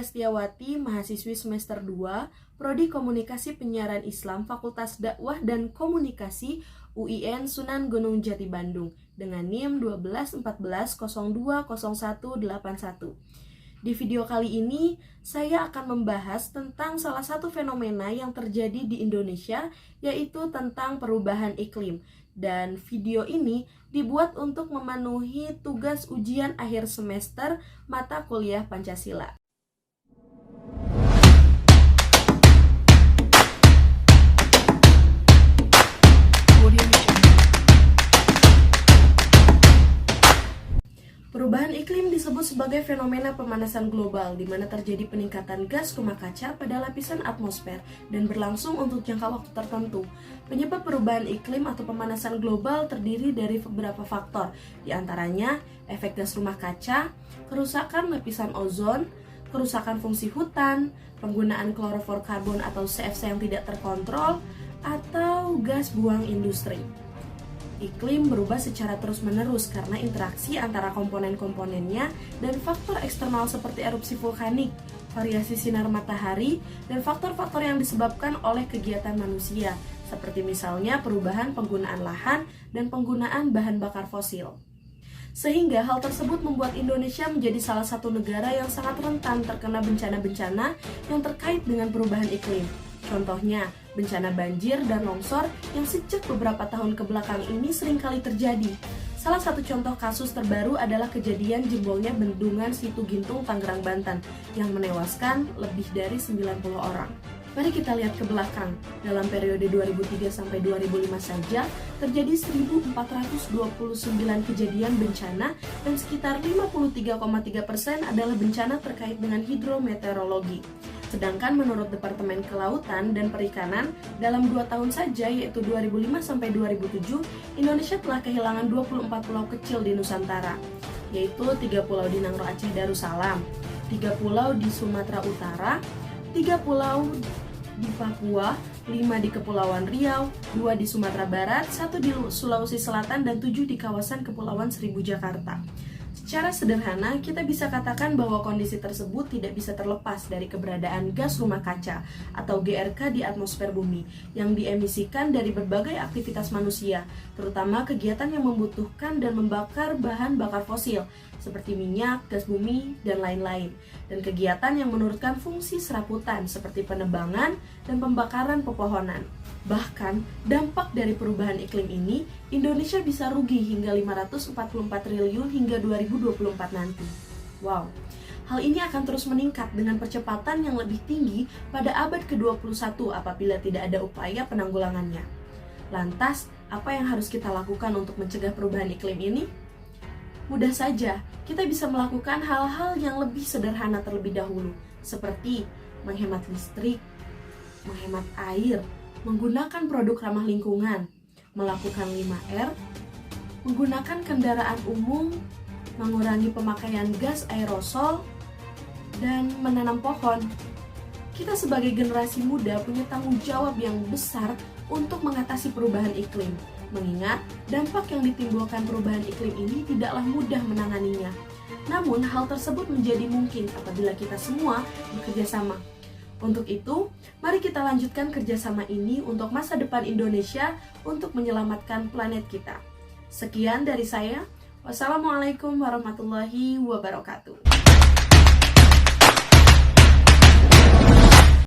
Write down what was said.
Setiawati, mahasiswi semester 2, Prodi Komunikasi Penyiaran Islam, Fakultas Dakwah dan Komunikasi UIN Sunan Gunung Jati Bandung dengan NIM 1214020181. Di video kali ini, saya akan membahas tentang salah satu fenomena yang terjadi di Indonesia, yaitu tentang perubahan iklim. Dan video ini dibuat untuk memenuhi tugas ujian akhir semester mata kuliah Pancasila. Perubahan iklim disebut sebagai fenomena pemanasan global, di mana terjadi peningkatan gas rumah kaca pada lapisan atmosfer dan berlangsung untuk jangka waktu tertentu. Penyebab perubahan iklim atau pemanasan global terdiri dari beberapa faktor, di antaranya efek gas rumah kaca, kerusakan lapisan ozon, kerusakan fungsi hutan, penggunaan klorofluorkarbon atau CFC yang tidak terkontrol, atau gas buang industri. Iklim berubah secara terus-menerus karena interaksi antara komponen-komponennya dan faktor eksternal seperti erupsi vulkanik, variasi sinar matahari, dan faktor-faktor yang disebabkan oleh kegiatan manusia, seperti misalnya perubahan penggunaan lahan dan penggunaan bahan bakar fosil. Sehingga hal tersebut membuat Indonesia menjadi salah satu negara yang sangat rentan terkena bencana-bencana yang terkait dengan perubahan iklim. Contohnya, bencana banjir dan longsor yang sejak beberapa tahun kebelakang ini seringkali terjadi. Salah satu contoh kasus terbaru adalah kejadian jebolnya bendungan Situ Gintung, Tangerang, Banten, yang menewaskan lebih dari 90 orang. Mari kita lihat ke belakang. Dalam periode 2003 sampai 2005 saja, terjadi 1.429 kejadian bencana dan sekitar 53,3% adalah bencana terkait dengan hidrometeorologi. Sedangkan menurut Departemen Kelautan dan Perikanan, dalam 2 tahun saja, yaitu 2005 sampai 2007, Indonesia telah kehilangan 24 pulau kecil di Nusantara, yaitu 3 pulau di Nangro Aceh Darussalam, 3 pulau di Sumatera Utara, 3 pulau di Papua, 5 di Kepulauan Riau, 2 di Sumatera Barat, 1 di Sulawesi Selatan, dan 7 di kawasan Kepulauan Seribu Jakarta. Secara sederhana, kita bisa katakan bahwa kondisi tersebut tidak bisa terlepas dari keberadaan gas rumah kaca atau GRK di atmosfer bumi yang diemisikan dari berbagai aktivitas manusia, terutama kegiatan yang membutuhkan dan membakar bahan bakar fosil seperti minyak, gas bumi, dan lain-lain, dan kegiatan yang menurunkan fungsi seraputan seperti penebangan dan pembakaran pepohonan. Bahkan, dampak dari perubahan iklim ini, Indonesia bisa rugi hingga 544 triliun hingga 2024 nanti. Wow, hal ini akan terus meningkat dengan percepatan yang lebih tinggi pada abad ke-21 apabila tidak ada upaya penanggulangannya. Lantas, apa yang harus kita lakukan untuk mencegah perubahan iklim ini? Mudah saja, kita bisa melakukan hal-hal yang lebih sederhana terlebih dahulu, seperti menghemat listrik, menghemat air, menggunakan produk ramah lingkungan, melakukan 5R, menggunakan kendaraan umum, mengurangi pemakaian gas aerosol, dan menanam pohon. Kita sebagai generasi muda punya tanggung jawab yang besar untuk mengatasi perubahan iklim, mengingat dampak yang ditimbulkan perubahan iklim ini tidaklah mudah menanganinya. Namun, hal tersebut menjadi mungkin apabila kita semua bekerja sama. Untuk itu, mari kita lanjutkan kerjasama ini untuk masa depan Indonesia untuk menyelamatkan planet kita. Sekian dari saya. Wassalamualaikum warahmatullahi wabarakatuh.